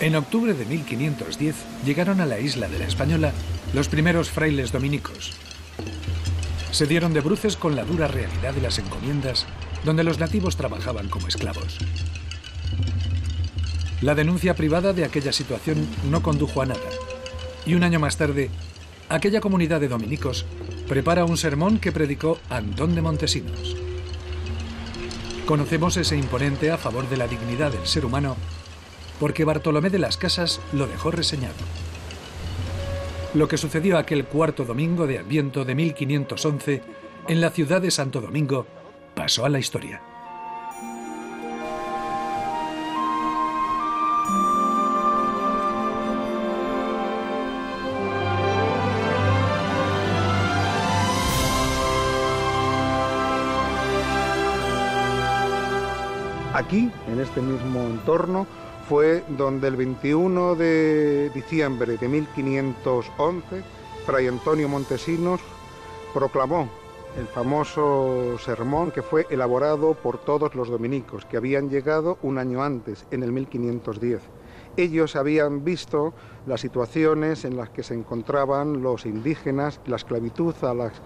En octubre de 1510 llegaron a la isla de la Española los primeros frailes dominicos. Se dieron de bruces con la dura realidad de las encomiendas, donde los nativos trabajaban como esclavos. La denuncia privada de aquella situación no condujo a nada, y un año más tarde, aquella comunidad de dominicos prepara un sermón que predicó Antón de Montesinos. Conocemos ese imponente a favor de la dignidad del ser humano porque Bartolomé de las Casas lo dejó reseñado. Lo que sucedió aquel cuarto domingo de Adviento de 1511 en la ciudad de Santo Domingo pasó a la historia. Aquí, en este mismo entorno, fue donde el 21 de diciembre de 1511, Fray Antonio Montesinos proclamó el famoso sermón que fue elaborado por todos los dominicos, que habían llegado un año antes, en el 1510. Ellos habían visto las situaciones en las que se encontraban los indígenas, la esclavitud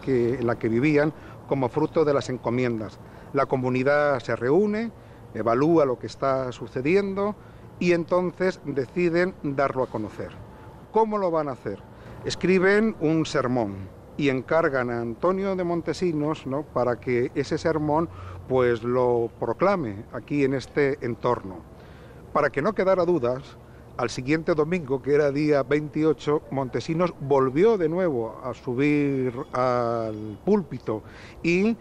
en la que vivían como fruto de las encomiendas. La comunidad se reúne, evalúa lo que está sucediendo y entonces deciden darlo a conocer. ¿Cómo lo van a hacer? Escriben un sermón y encargan a Antonio de Montesinos, ¿no?, para que ese sermón pues lo proclame aquí en este entorno. Para que no quedara dudas, al siguiente domingo, que era día 28, Montesinos volvió de nuevo a subir al púlpito y,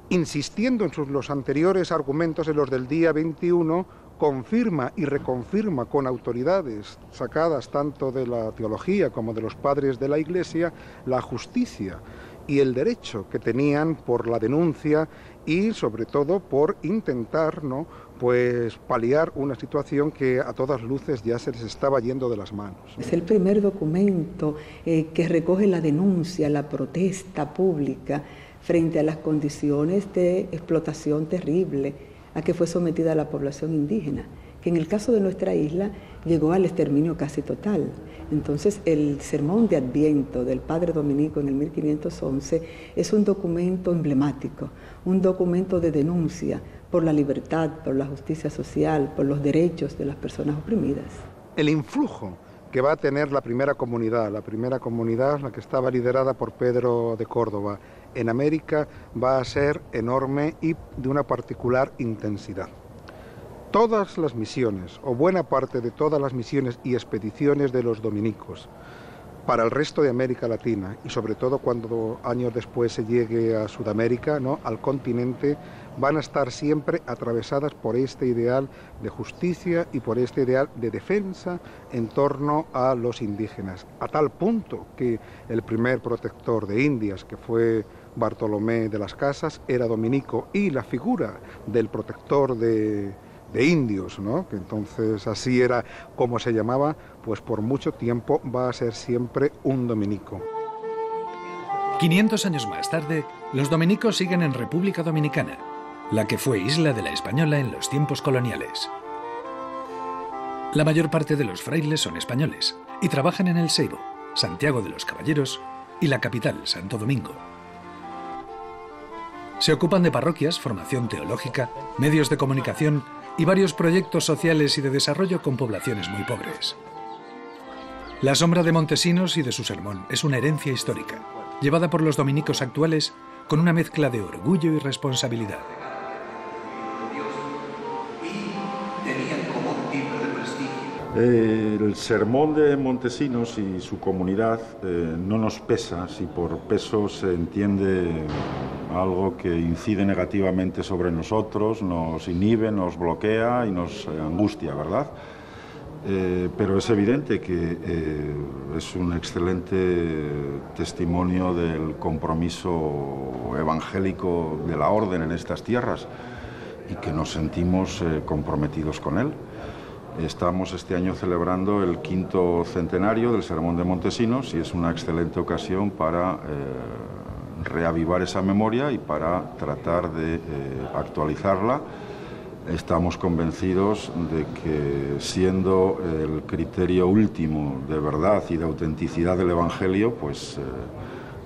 insistiendo en los anteriores argumentos, en los del día 21, confirma y reconfirma con autoridades sacadas tanto de la teología como de los padres de la Iglesia la justicia y el derecho que tenían por la denuncia y sobre todo por intentar, ¿no?, pues paliar una situación que a todas luces ya se les estaba yendo de las manos. Es el primer documento que recoge la denuncia, la protesta pública frente a las condiciones de explotación terrible a que fue sometida la población indígena, que en el caso de nuestra isla llegó al exterminio casi total. Entonces, el sermón de Adviento del padre dominico en el 1511 es un documento emblemático, un documento de denuncia por la libertad, por la justicia social, por los derechos de las personas oprimidas. El influjo que va a tener la primera comunidad, la que estaba liderada por Pedro de Córdoba en América, va a ser enorme y de una particular intensidad. Todas las misiones, o buena parte de todas las misiones y expediciones de los dominicos para el resto de América Latina, y sobre todo cuando años después se llegue a Sudamérica, ¿no?, al continente, van a estar siempre atravesadas por este ideal de justicia y por este ideal de defensa en torno a los indígenas, a tal punto que el primer protector de Indias, que fue Bartolomé de las Casas, era dominico, y la figura del protector de indios, ¿no?, que entonces así era como se llamaba, pues por mucho tiempo va a ser siempre un dominico. 500 años más tarde, los dominicos siguen en República Dominicana, la que fue isla de la Española en los tiempos coloniales. La mayor parte de los frailes son españoles y trabajan en El Seibo, Santiago de los Caballeros y la capital, Santo Domingo. Se ocupan de parroquias, formación teológica, medios de comunicación y varios proyectos sociales y de desarrollo con poblaciones muy pobres. La sombra de Montesinos y de su sermón es una herencia histórica, llevada por los dominicos actuales con una mezcla de orgullo y responsabilidad. El sermón de Montesinos y su comunidad no nos pesa si por peso se entiende algo que incide negativamente sobre nosotros, nos inhibe, nos bloquea y nos angustia, ¿verdad? Pero es evidente que es un excelente testimonio del compromiso evangélico de la orden en estas tierras y que nos sentimos comprometidos con él. Estamos este año celebrando el 5º centenario del Sermón de Montesinos y es una excelente ocasión para reavivar esa memoria y para tratar de actualizarla estamos convencidos de que, siendo el criterio último de verdad y de autenticidad del Evangelio, pues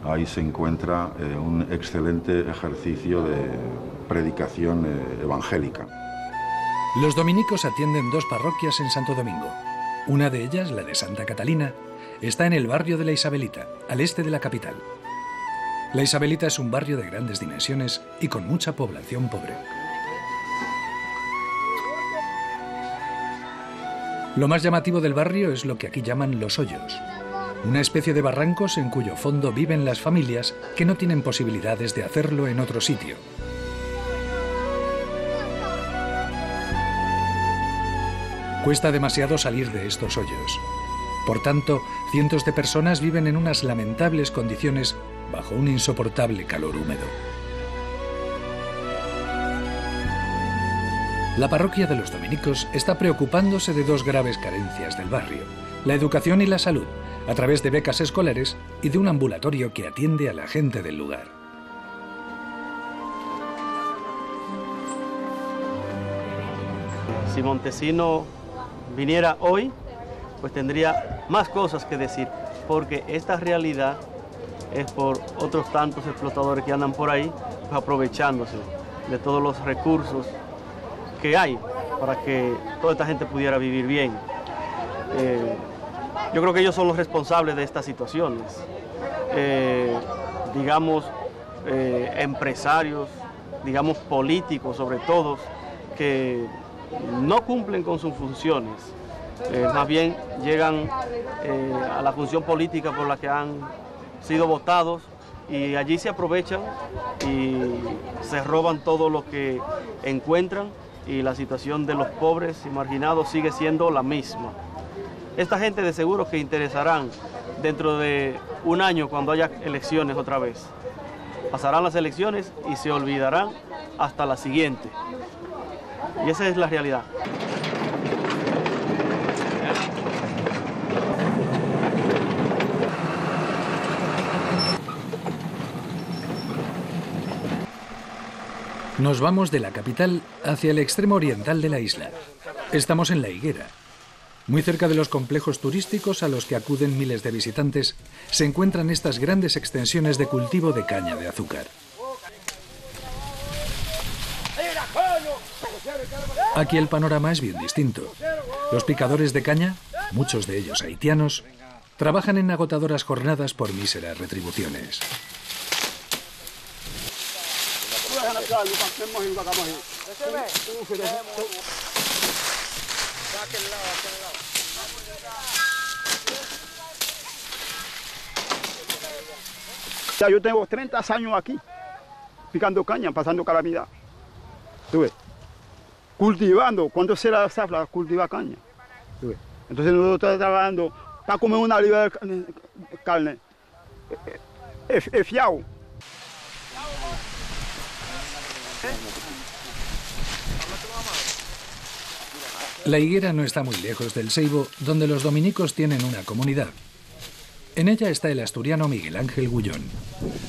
ahí se encuentra un excelente ejercicio de predicación evangélica. Los dominicos atienden 2 parroquias en Santo Domingo. Una de ellas, la de Santa Catalina, está en el barrio de la Isabelita, al este de la capital. La Isabelita es un barrio de grandes dimensiones y con mucha población pobre. Lo más llamativo del barrio es lo que aquí llaman los hoyos, una especie de barrancos en cuyo fondo viven las familias que no tienen posibilidades de hacerlo en otro sitio. Cuesta demasiado salir de estos hoyos. Por tanto, cientos de personas viven en unas lamentables condiciones bajo un insoportable calor húmedo. La parroquia de los dominicos está preocupándose de 2 graves carencias del barrio: la educación y la salud, a través de becas escolares y de un ambulatorio que atiende a la gente del lugar. Si Montesino viniera hoy, pues tendría más cosas que decir, porque esta realidad es por otros tantos explotadores que andan por ahí, pues aprovechándose de todos los recursos que hay para que toda esta gente pudiera vivir bien. Yo creo que ellos son los responsables de estas situaciones. Digamos, empresarios, digamos políticos sobre todo, que no cumplen con sus funciones. Más bien llegan a la función política por la que han sido votados y allí se aprovechan y se roban todo lo que encuentran, y la situación de los pobres y marginados sigue siendo la misma. Esta gente de seguro que interesarán dentro de un año cuando haya elecciones otra vez. Pasarán las elecciones y se olvidarán hasta la siguiente. Y esa es la realidad. Nos vamos de la capital hacia el extremo oriental de la isla. Estamos en La Higuera. Muy cerca de los complejos turísticos a los que acuden miles de visitantes, se encuentran estas grandes extensiones de cultivo de caña de azúcar. Aquí el panorama es bien distinto. Los picadores de caña, muchos de ellos haitianos, trabajan en agotadoras jornadas por míseras retribuciones. Ya yo tengo 30 años aquí, picando caña, pasando calamidad. ¿Tú ves? Cultivando, cuando se la zafra, cultiva caña. ¿Tú ves? Entonces nosotros estamos trabajando para comer una libra de carne. Es fiado. La Higuera no está muy lejos del Seibo, donde los dominicos tienen una comunidad. En ella está el asturiano Miguel Ángel Gullón,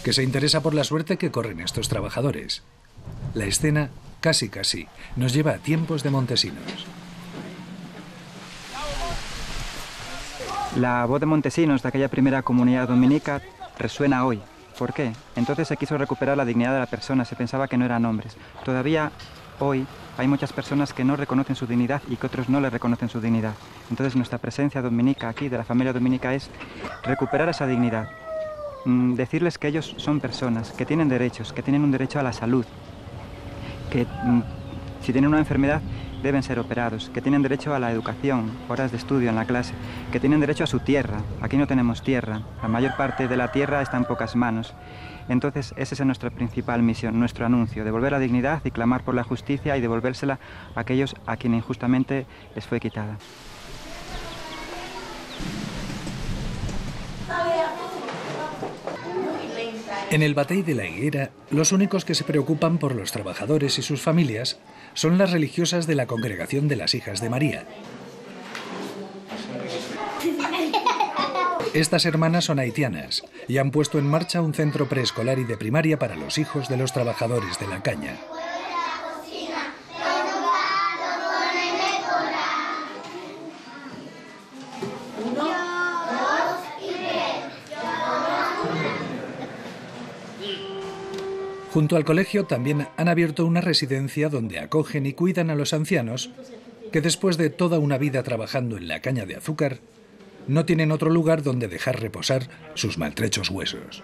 que se interesa por la suerte que corren estos trabajadores. La escena, casi, nos lleva a tiempos de Montesinos. La voz de Montesinos, de aquella primera comunidad dominica, resuena hoy. ¿Por qué? Entonces se quiso recuperar la dignidad de la persona, se pensaba que no eran hombres. Todavía hoy hay muchas personas que no reconocen su dignidad y que otros no le reconocen su dignidad. Entonces nuestra presencia dominica aquí, de la familia dominica, es recuperar esa dignidad. Decirles que ellos son personas, que tienen derechos, que tienen un derecho a la salud, que si tienen una enfermedad deben ser operados, que tienen derecho a la educación, horas de estudio en la clase, que tienen derecho a su tierra. Aquí no tenemos tierra, la mayor parte de la tierra está en pocas manos. Entonces esa es nuestra principal misión, nuestro anuncio, devolver la dignidad y clamar por la justicia y devolvérsela a aquellos a quienes injustamente les fue quitada. En el Batey de La Higuera, los únicos que se preocupan por los trabajadores y sus familias son las religiosas de la Congregación de las Hijas de María. Estas hermanas son haitianas y han puesto en marcha un centro preescolar y de primaria para los hijos de los trabajadores de la caña. Junto al colegio también han abierto una residencia donde acogen y cuidan a los ancianos que después de toda una vida trabajando en la caña de azúcar no tienen otro lugar donde dejar reposar sus maltrechos huesos.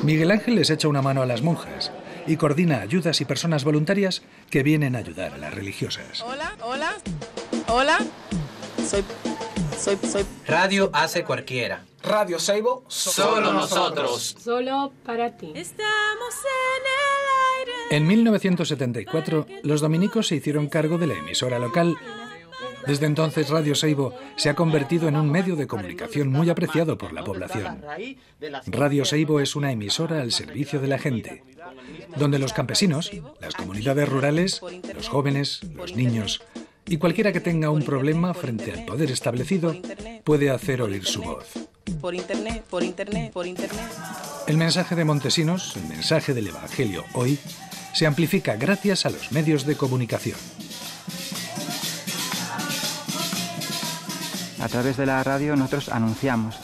Miguel Ángel les echa una mano a las monjas y coordina ayudas y personas voluntarias que vienen a ayudar a las religiosas. Hola. Soy. Radio hace cualquiera. Radio Seibo, solo nosotros. Solo para ti. Estamos en el aire. En 1974, los dominicos se hicieron cargo de la emisora local. Desde entonces, Radio Seibo se ha convertido en un medio de comunicación muy apreciado por la población. Radio Seibo es una emisora al servicio de la gente, donde los campesinos, las comunidades rurales, los jóvenes, los niños y cualquiera que tenga un problema frente al poder establecido puede hacer oír su voz. Por internet. El mensaje de Montesinos, el mensaje del Evangelio hoy, se amplifica gracias a los medios de comunicación. A través de la radio nosotros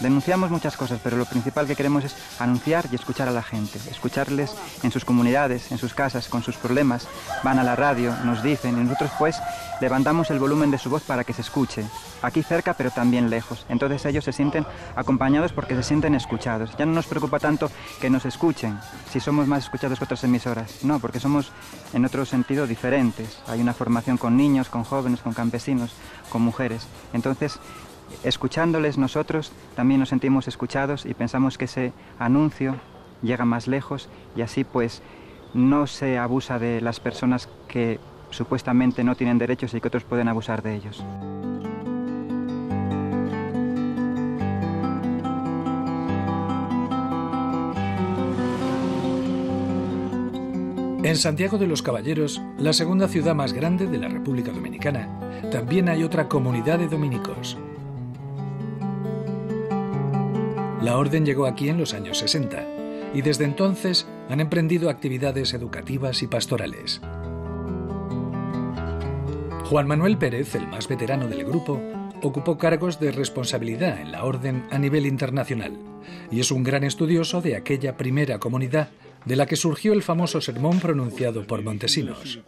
denunciamos muchas cosas, pero lo principal que queremos es anunciar y escuchar a la gente, escucharles en sus comunidades, en sus casas, con sus problemas. Van a la radio, nos dicen, y nosotros pues levantamos el volumen de su voz para que se escuche, aquí cerca pero también lejos. Entonces ellos se sienten acompañados porque se sienten escuchados. Ya no nos preocupa tanto que nos escuchen, si somos más escuchados que otras emisoras, no, porque somos en otro sentido diferentes. Hay una formación con niños, con jóvenes, con campesinos, con mujeres. Entonces, escuchándoles nosotros también nos sentimos escuchados y pensamos que ese anuncio llega más lejos y así pues no se abusa de las personas que supuestamente no tienen derechos y que otros pueden abusar de ellos. En Santiago de los Caballeros, la segunda ciudad más grande de la República Dominicana, también hay otra comunidad de dominicos. La orden llegó aquí en los años 60 y desde entonces han emprendido actividades educativas y pastorales. Juan Manuel Pérez, el más veterano del grupo, ocupó cargos de responsabilidad en la orden a nivel internacional y es un gran estudioso de aquella primera comunidad de la que surgió el famoso sermón pronunciado por Montesinos.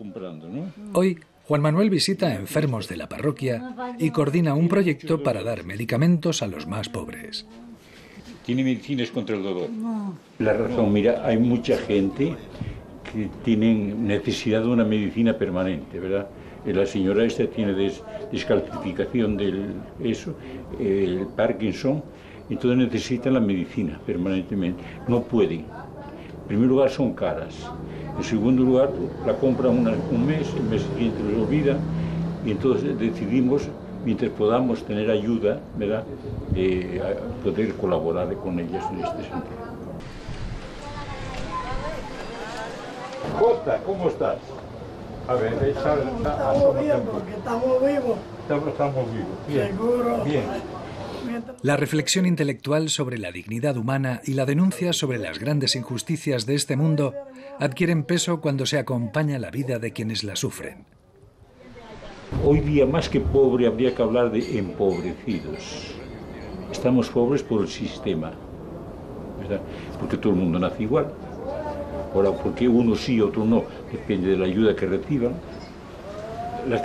Hoy, Juan Manuel visita a enfermos de la parroquia y coordina un proyecto para dar medicamentos a los más pobres. ¿Tiene medicinas contra el dolor? No. La razón, mira, hay mucha gente que tiene necesidad de una medicina permanente, ¿verdad? La señora esta tiene descalcificación el Parkinson, entonces necesita la medicina permanentemente. No pueden. En primer lugar son caras. En segundo lugar la compran un mes, el mes siguiente les olvida y entonces decidimos, mientras podamos tener ayuda, ¿verdad?, a poder colaborar con ellas en este sentido. Costa, ¿cómo estás? A ver, estamos bien porque estamos vivos. Estamos vivos, bien. Seguro. Bien. La reflexión intelectual sobre la dignidad humana y la denuncia sobre las grandes injusticias de este mundo adquieren peso cuando se acompaña la vida de quienes la sufren. Hoy día, más que pobre, habría que hablar de empobrecidos. Estamos pobres por el sistema, ¿verdad? Porque todo el mundo nace igual. Ahora, porque uno sí, otro no, depende de la ayuda que reciban.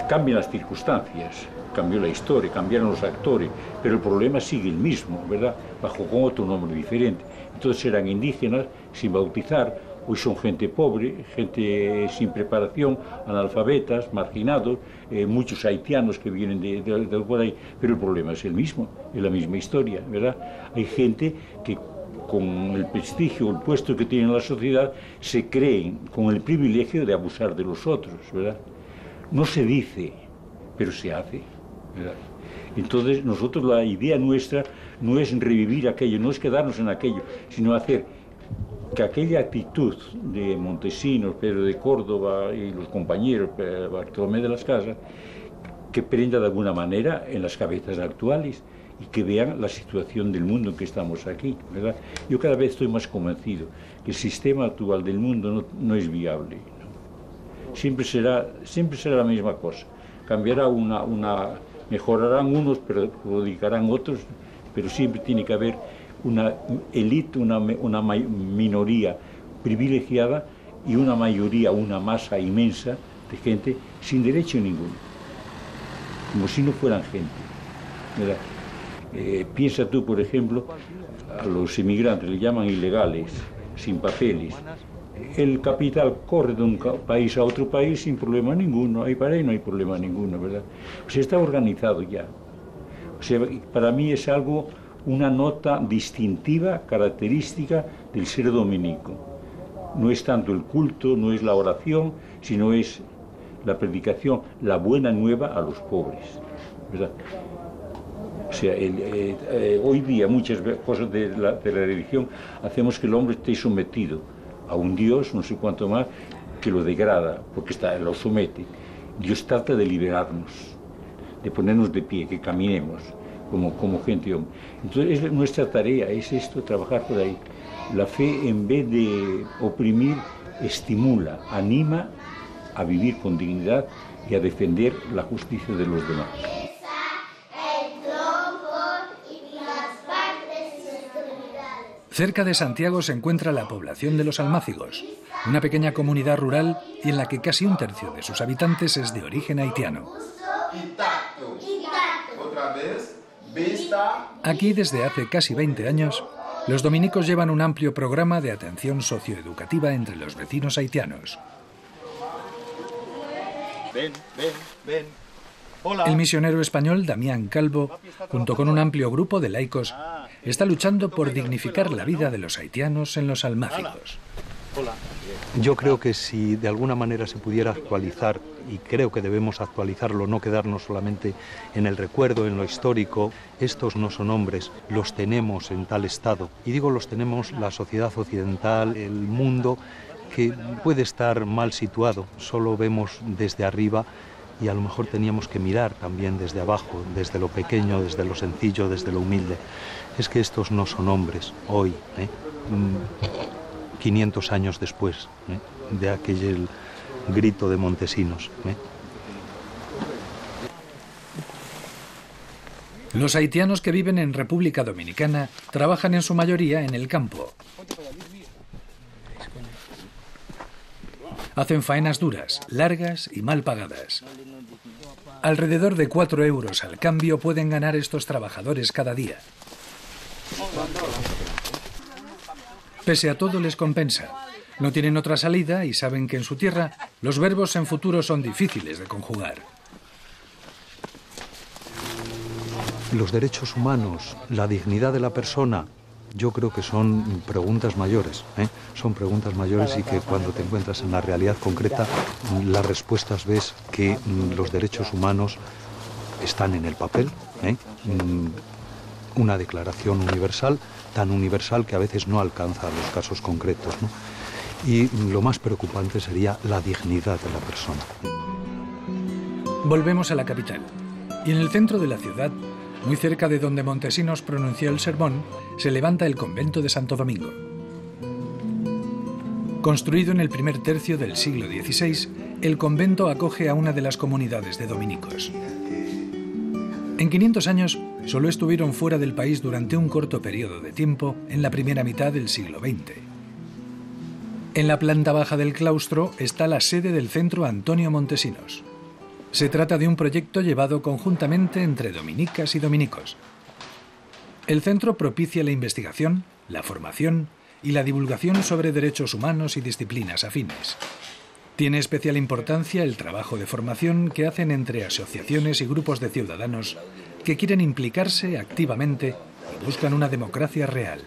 Cambian las circunstancias, cambió la historia, cambiaron los actores, pero el problema sigue el mismo, ¿verdad? Con otro nombre diferente. Entonces eran indígenas, sin bautizar. Hoy son gente pobre, gente sin preparación, analfabetas, marginados, muchos haitianos que vienen de por ahí, pero el problema es el mismo, es la misma historia, ¿verdad? Hay gente que con el prestigio, el puesto que tienen en la sociedad, se creen con el privilegio de abusar de los otros, ¿verdad? No se dice, pero se hace, ¿verdad? Entonces nosotros, la idea nuestra no es revivir aquello, no es quedarnos en aquello, sino hacer que aquella actitud de Montesinos, Pedro de Córdoba y los compañeros, Bartolomé de las Casas, que prenda de alguna manera en las cabezas actuales y que vean la situación del mundo en que estamos aquí, ¿verdad? Yo cada vez estoy más convencido que el sistema actual del mundo no es viable, ¿no? Siempre será la misma cosa. Cambiará mejorarán unos, perjudicarán otros, pero siempre tiene que haber una élite, una minoría privilegiada y una mayoría, una masa inmensa de gente sin derecho ninguno, como si no fueran gente, ¿verdad? Piensa tú, por ejemplo, a los inmigrantes, le llaman ilegales, sin papeles. El capital corre de un país a otro país sin problema ninguno, ahí para ahí no hay problema ninguno, ¿verdad? O sea, está organizado ya. O sea, para mí es algo, una nota distintiva, característica del ser dominico. No es tanto el culto, no es la oración, sino es la predicación, la buena nueva a los pobres, ¿verdad? O sea, hoy día muchas cosas de la religión hacemos que el hombre esté sometido a un Dios, no sé cuánto más, que lo degrada, porque lo somete. Dios trata de liberarnos, de ponernos de pie, que caminemos como gente y hombre. Entonces nuestra tarea es esto, trabajar por ahí. La fe, en vez de oprimir, estimula, anima a vivir con dignidad y a defender la justicia de los demás. Cerca de Santiago se encuentra la población de los Almácigos, una pequeña comunidad rural y en la que casi un tercio de sus habitantes es de origen haitiano. Aquí, desde hace casi 20 años, los dominicos llevan un amplio programa de atención socioeducativa entre los vecinos haitianos. Ven. Hola. El misionero español Damián Calvo, junto con un amplio grupo de laicos, está luchando por dignificar la vida de los haitianos en los Almácigos. Hola. Yo creo que si de alguna manera se pudiera actualizar, y creo que debemos actualizarlo, no quedarnos solamente en el recuerdo, en lo histórico, estos no son hombres, los tenemos en tal estado. Y digo los tenemos la sociedad occidental, el mundo, que puede estar mal situado, solo vemos desde arriba y a lo mejor teníamos que mirar también desde abajo, desde lo pequeño, desde lo sencillo, desde lo humilde. Es que estos no son hombres hoy, 500 años después de aquel grito de Montesinos. Los haitianos que viven en República Dominicana trabajan en su mayoría en el campo. Hacen faenas duras, largas y mal pagadas. Alrededor de 4 euros al cambio pueden ganar estos trabajadores cada día. Pese a todo les compensa. No tienen otra salida y saben que en su tierra los verbos en futuro son difíciles de conjugar. Los derechos humanos, la dignidad de la persona, yo creo que son preguntas mayores, son preguntas mayores y que cuando te encuentras en la realidad concreta, las respuestas ves que los derechos humanos están en el papel, una declaración universal, tan universal que a veces no alcanza a los casos concretos, ¿no? Y lo más preocupante sería la dignidad de la persona. Volvemos a la capital. Y en el centro de la ciudad, muy cerca de donde Montesinos pronunció el sermón, se levanta el convento de Santo Domingo. Construido en el primer tercio del siglo XVI, el convento acoge a una de las comunidades de dominicos. En 500 años, solo estuvieron fuera del país durante un corto periodo de tiempo en la primera mitad del siglo XX. En la planta baja del claustro está la sede del Centro Antonio Montesinos. Se trata de un proyecto llevado conjuntamente entre dominicas y dominicos. El centro propicia la investigación, la formación y la divulgación sobre derechos humanos y disciplinas afines. Tiene especial importancia el trabajo de formación que hacen entre asociaciones y grupos de ciudadanos que quieren implicarse activamente y buscan una democracia real.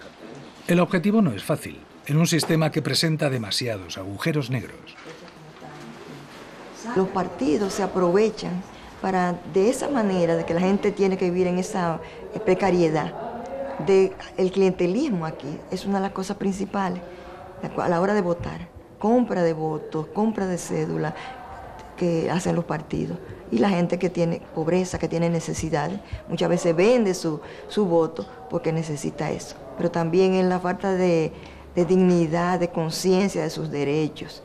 El objetivo no es fácil, en un sistema que presenta demasiados agujeros negros. Los partidos se aprovechan para, de esa manera, de que la gente tiene que vivir en esa precariedad, el clientelismo aquí es una de las cosas principales a la hora de votar. Compra de votos, compra de cédula que hacen los partidos. Y la gente que tiene pobreza, que tiene necesidades, muchas veces vende su voto porque necesita eso. Pero también en la falta de dignidad, de conciencia de sus derechos.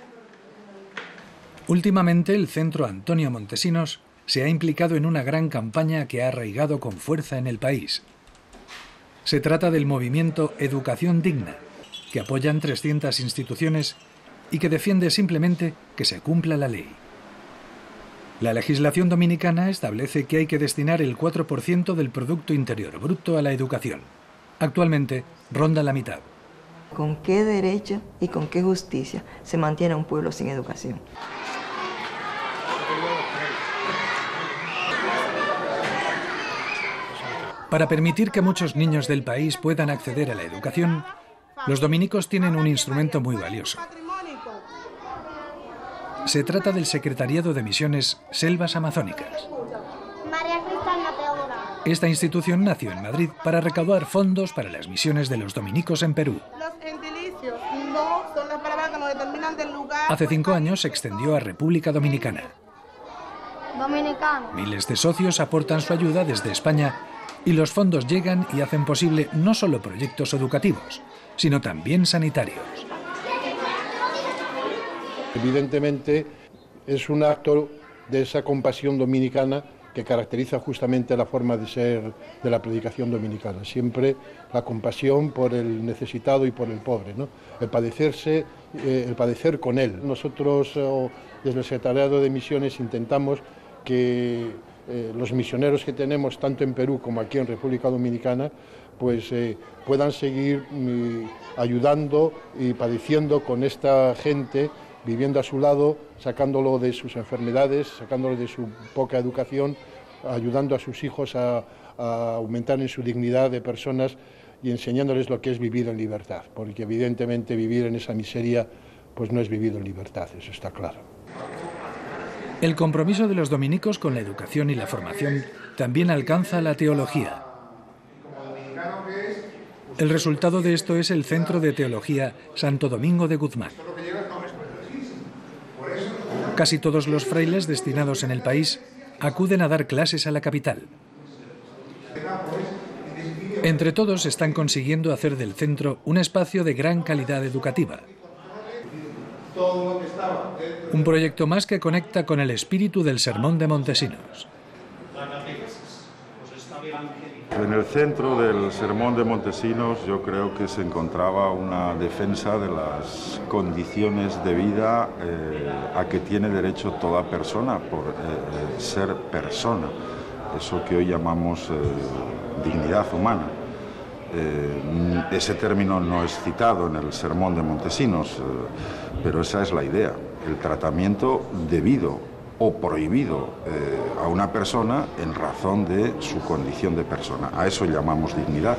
Últimamente, el Centro Antonio Montesinos se ha implicado en una gran campaña que ha arraigado con fuerza en el país. Se trata del movimiento Educación Digna, que apoyan 300 instituciones y que defiende simplemente que se cumpla la ley. La legislación dominicana establece que hay que destinar el 4% del Producto Interior Bruto a la educación. Actualmente ronda la mitad. ¿Con qué derecho y con qué justicia se mantiene un pueblo sin educación? Para permitir que muchos niños del país puedan acceder a la educación, los dominicos tienen un instrumento muy valioso. Se trata del Secretariado de Misiones Selvas Amazónicas. Esta institución nació en Madrid para recaudar fondos para las misiones de los dominicos en Perú. Hace 5 años se extendió a República Dominicana. Miles de socios aportan su ayuda desde España y los fondos llegan y hacen posible no solo proyectos educativos, sino también sanitarios. Evidentemente es un acto de esa compasión dominicana que caracteriza justamente la forma de ser de la predicación dominicana. Siempre la compasión por el necesitado y por el pobre, ¿no? El padecer con él. Nosotros desde el Secretariado de Misiones intentamos que los misioneros que tenemos tanto en Perú como aquí en República Dominicana pues puedan seguir ayudando y padeciendo con esta gente, viviendo a su lado, sacándolo de sus enfermedades, sacándolo de su poca educación, ayudando a sus hijos a aumentar en su dignidad de personas y enseñándoles lo que es vivir en libertad, porque evidentemente vivir en esa miseria pues no es vivir en libertad, eso está claro. El compromiso de los dominicos con la educación y la formación también alcanza la teología. El resultado de esto es el Centro de Teología Santo Domingo de Guzmán. Casi todos los frailes destinados en el país acuden a dar clases a la capital. Entre todos están consiguiendo hacer del centro un espacio de gran calidad educativa. Un proyecto más que conecta con el espíritu del Sermón de Montesinos. En el centro del Sermón de Montesinos yo creo que se encontraba una defensa de las condiciones de vida a que tiene derecho toda persona por ser persona, eso que hoy llamamos dignidad humana. Ese término no es citado en el Sermón de Montesinos, pero esa es la idea, el tratamiento debido o prohibido a una persona en razón de su condición de persona. A eso llamamos dignidad.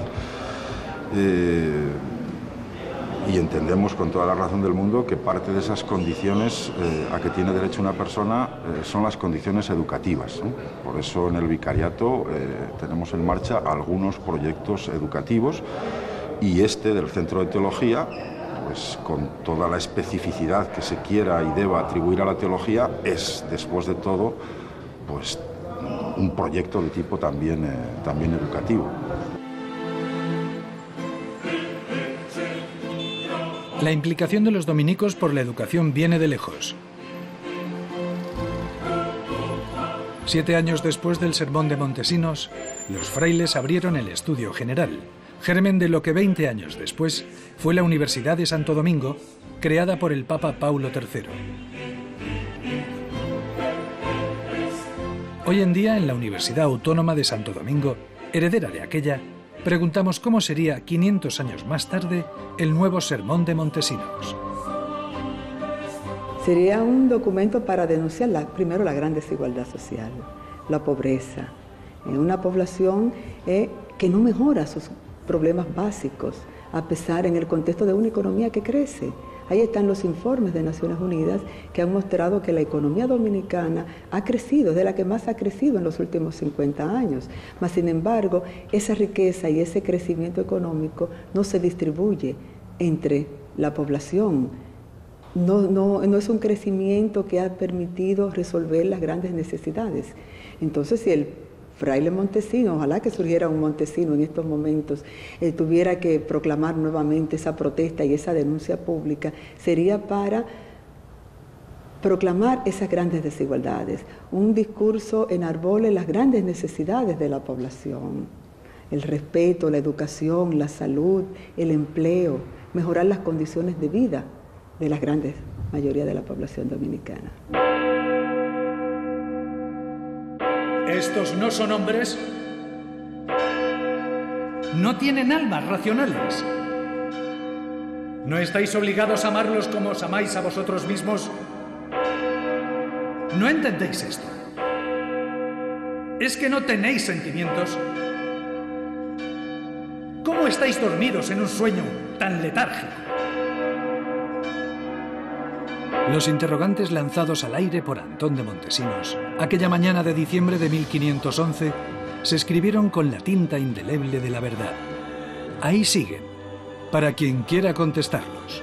Y entendemos con toda la razón del mundo que parte de esas condiciones a que tiene derecho una persona son las condiciones educativas, ¿no? Por eso en el vicariato tenemos en marcha algunos proyectos educativos y este del Centro de Teología, pues con toda la especificidad que se quiera y deba atribuir a la teología, es después de todo pues un proyecto de tipo también educativo. La implicación de los dominicos por la educación viene de lejos. 7 años después del Sermón de Montesinos, los frailes abrieron el Estudio General, germen de lo que 20 años después fue la Universidad de Santo Domingo, creada por el Papa Paulo III. Hoy en día, en la Universidad Autónoma de Santo Domingo, heredera de aquella, preguntamos cómo sería 500 años más tarde el nuevo Sermón de Montesinos. Sería un documento para denunciar primero la gran desigualdad social, la pobreza, una población que no mejora sus problemas básicos, a pesar en el contexto de una economía que crece. Ahí están los informes de Naciones Unidas que han mostrado que la economía dominicana ha crecido, es de la que más ha crecido en los últimos 50 años. Mas, sin embargo, esa riqueza y ese crecimiento económico no se distribuye entre la población. No es un crecimiento que ha permitido resolver las grandes necesidades. Entonces, si el fraile Montesino, ojalá que surgiera un Montesino en estos momentos, tuviera que proclamar nuevamente esa protesta y esa denuncia pública, sería para proclamar esas grandes desigualdades. Un discurso enarbole las grandes necesidades de la población. el respeto, la educación, la salud, el empleo, mejorar las condiciones de vida de la gran mayoría de la población dominicana. Estos no son hombres, no tienen almas racionales. ¿No estáis obligados a amarlos como os amáis a vosotros mismos? ¿No entendéis esto? ¿Es que no tenéis sentimientos? ¿Cómo estáis dormidos en un sueño tan letárgico? Los interrogantes lanzados al aire por Antón de Montesinos, aquella mañana de diciembre de 1511, se escribieron con la tinta indeleble de la verdad. Ahí siguen, para quien quiera contestarlos.